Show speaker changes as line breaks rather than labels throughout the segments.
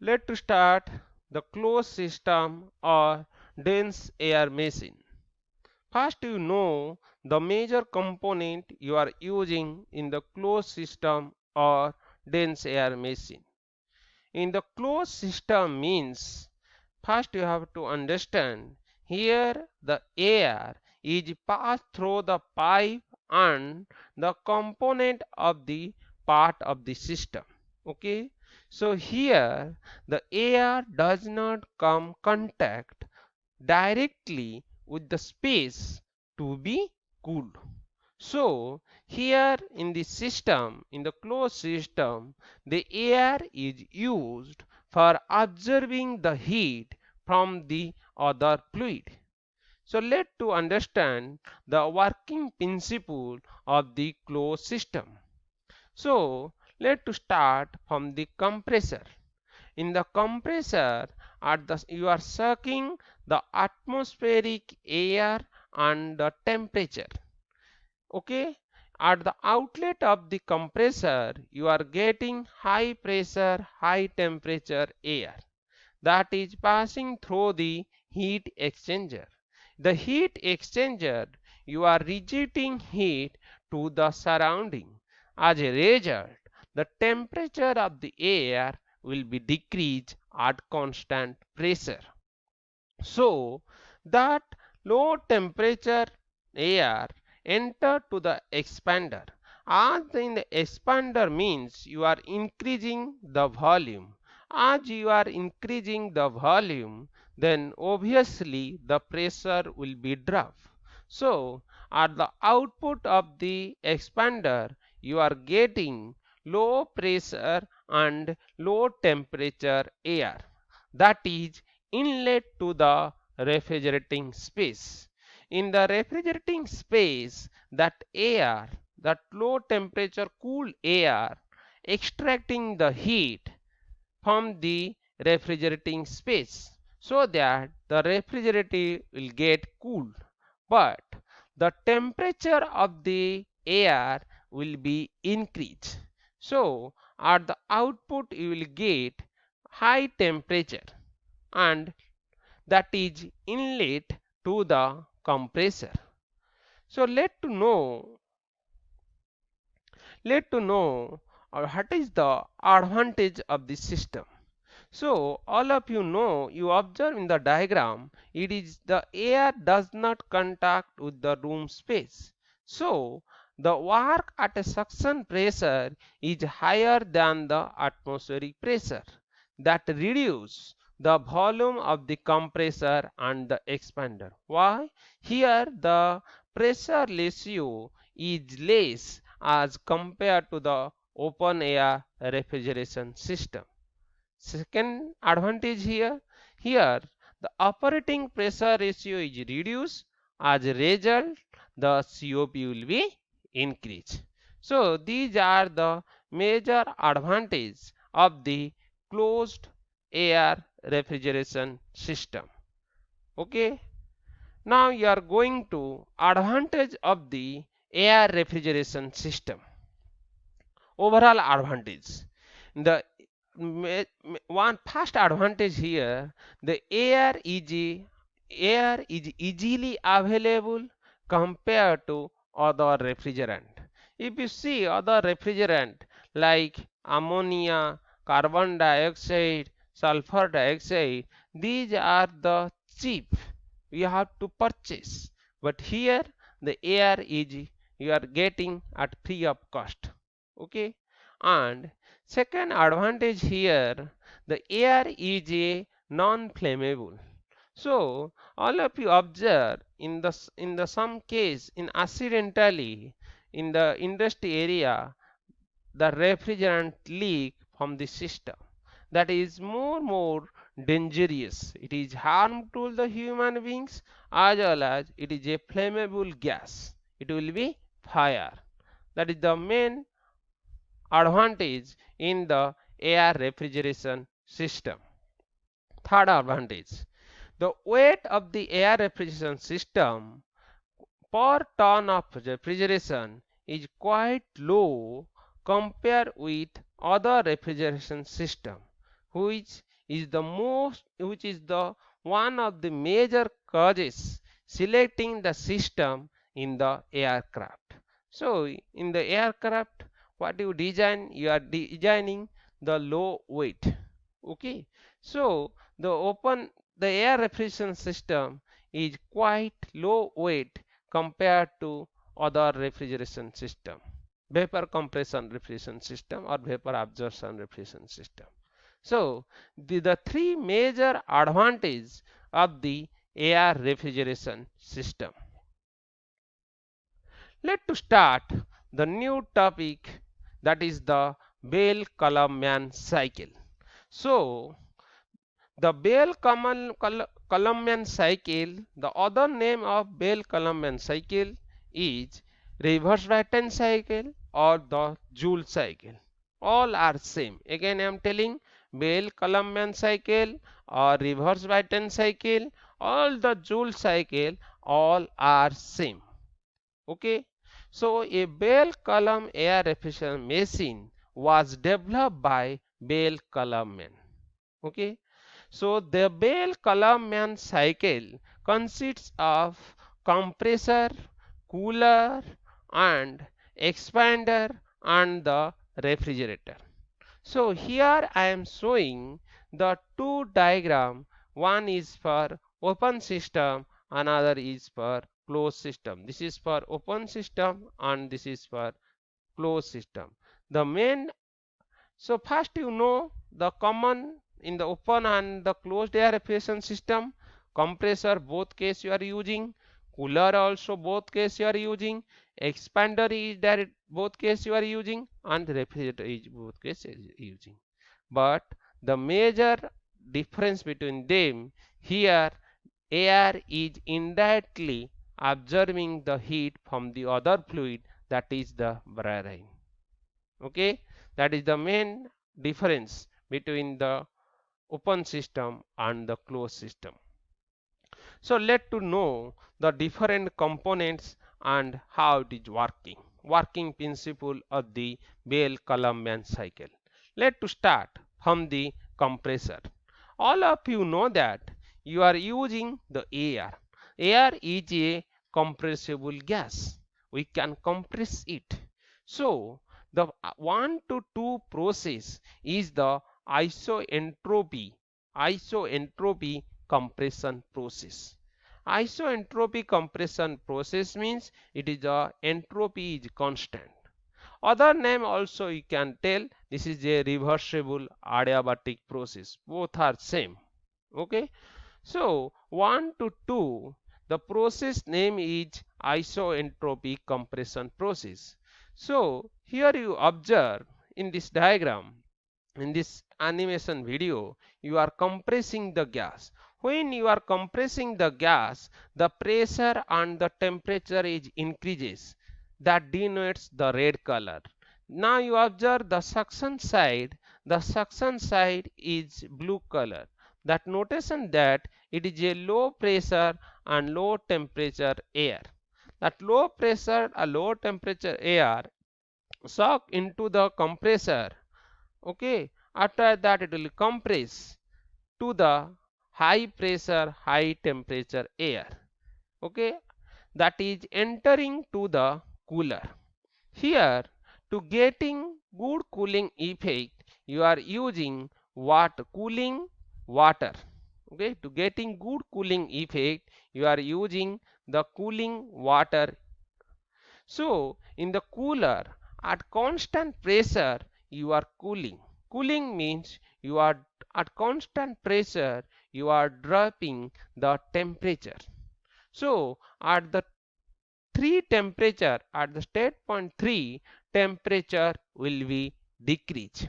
Let's start the closed system or dense air machine. First, you know the major component you are using in the closed system or dense air machine. In the closed system means first you have to understand here the air is passed through the pipe and the component of the part of the system. Okay, so here the air does not come contact directly with the space to be cooled. So here in the system, in the closed system, the air is used for absorbing the heat from the other fluid. So let to understand the working principle of the closed system. So let to start from the compressor. In the compressor, you are sucking the atmospheric air and the temperature. Okay, at the outlet of the compressor you are getting high pressure high temperature air that is passing through the heat exchanger. The heat exchanger, you are rejecting heat to the surrounding. As a result, the temperature of the air will be decreased at constant pressure. So that low temperature air enter to the expander. As in the expander means you are increasing the volume. As you are increasing the volume, then obviously the pressure will be drop. So at the output of the expander, you are getting low pressure and low temperature air. That is inlet to the refrigerating space. In the refrigerating space, that air, that low temperature cool air, extracting the heat from the refrigerating space so that the refrigerator will get cooled. But the temperature of the air will be increased. So at the output you will get high temperature and that is inlet to the compressor. So let to know what is the advantage of this system. So all of you know, you observe in the diagram, it is the air does not contact with the room space. So the work at a suction pressure is higher than the atmospheric pressure that reduce the volume of the compressor and the expander. Why? Here the pressure ratio is less as compared to the open air refrigeration system. Second advantage here the operating pressure ratio is reduced. As a result, the COP will be increased. So these are the major advantages of the closed air refrigeration system. Okay. Now you are going to advantage of the air refrigeration system. Overall advantage. The one first advantage here, the air is easily available compared to other refrigerant. If you see other refrigerant like ammonia, carbon dioxide, sulfur dioxide, these are the cheap you have to purchase, but here the air is you are getting at free of cost. Okay, and second advantage here, the air is a non-flammable. So all of you observe in the some case in accidentally in the industry area the refrigerant leak from the system. That is more dangerous. It is harmful to the human beings as well as it is a flammable gas. It will be fire. That is the main advantage in the air refrigeration system. Third advantage, the weight of the air refrigeration system per ton of refrigeration is quite low compared with other refrigeration system which is the most, which is the one of the major causes selecting the system in the aircraft. So in the aircraft, what you design, you are designing the low weight. Okay, so the air refrigeration system is quite low weight compared to other refrigeration system, vapor compression refrigeration system or vapor absorption refrigeration system. So the three major advantages of the air refrigeration system. Let's start the new topic, that is the Bell-Columbian cycle. So the Bell-Columbian cycle, the other name of Bell-Columbian cycle is reverse Brayton cycle or the Joule cycle. All are same. Again I am telling, Bell-Columbian cycle or reverse Brayton cycle, all the Joule cycle, all are same. Okay. So a Bell-Column air efficient machine was developed by Bell-Columbian. Okay. So the Bell-Columbian cycle consists of compressor, cooler and expander and the refrigerator. So here I am showing the two diagram. One is for open system, another is for closed system. This is for open system and this is for closed system. The main, so first you know the common in the open and the closed air refrigeration system. Compressor both case you are using, cooler also both case you are using, expander is there both case you are using, and refrigerator is both case is using. But the major difference between them, here air is indirectly absorbing the heat from the other fluid, that is the brine. Okay, that is the main difference between the open system and the closed system. So let to know the different components and how it is working principle of the Bell-Columbian cycle. Let to start from the compressor. All of you know that you are using the air. Air is a compressible gas. We can compress it. So the 1 to 2 process is the isoentropy compression process. Isoentropy compression process means it is the entropy is constant. Other name also you can tell, this is a reversible adiabatic process. Both are same. Okay. So 1 to 2, the process name is isoentropy compression process. So here you observe in this diagram, in this animation video, you are compressing the gas. When you are compressing the gas, the pressure and the temperature is increases, that denotes the red color. Now you observe the suction side, the suction side is blue color. That notation that it is a low pressure and low temperature air. That low pressure and low temperature air suck into the compressor. Okay, after that it will compress to the high pressure high temperature air. Okay, that is entering to the cooler. Here to getting good cooling effect, you are using what cooling water. Okay, to getting good cooling effect, you are using the cooling water. So in the cooler, at constant pressure you are cooling. Cooling means you are at constant pressure you are dropping the temperature. So at the 3 temperature, at the state point 3, temperature will be decreased.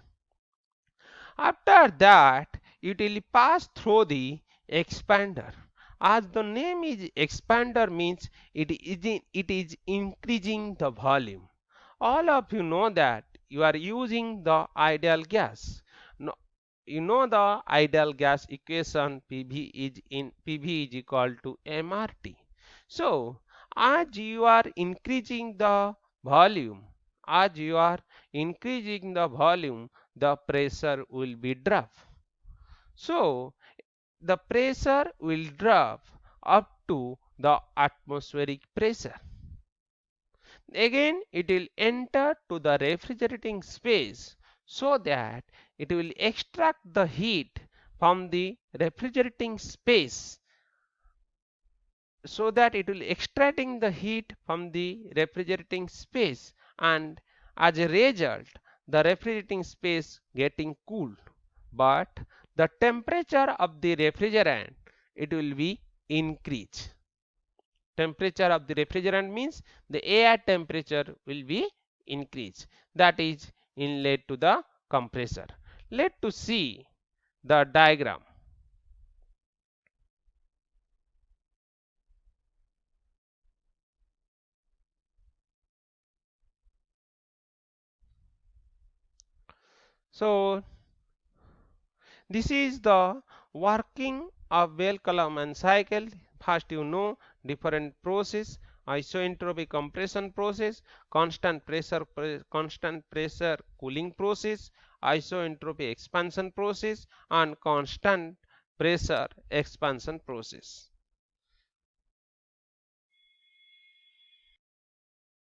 After that it will pass through the expander. As the name is expander means it is increasing the volume. All of you know that you are using the ideal gas. No, you know the ideal gas equation, PV is equal to MRT. So as you are increasing the volume, as you are increasing the volume, the pressure will be drop. So the pressure will drop up to the atmospheric pressure. Again it will enter to the refrigerating space so that it will extract the heat from the refrigerating space so that it will extracting the heat from the refrigerating space, and as a result the refrigerating space getting cooled, but the temperature of the refrigerant it will be increased. Temperature of the refrigerant means the air temperature will be increased, that is inlet to the compressor. Let to see the diagram. So this is the working of Bell-Kalman cycle. First you know different process: isoentropy compression process, constant pressure cooling process, isoentropy expansion process, and constant pressure expansion process.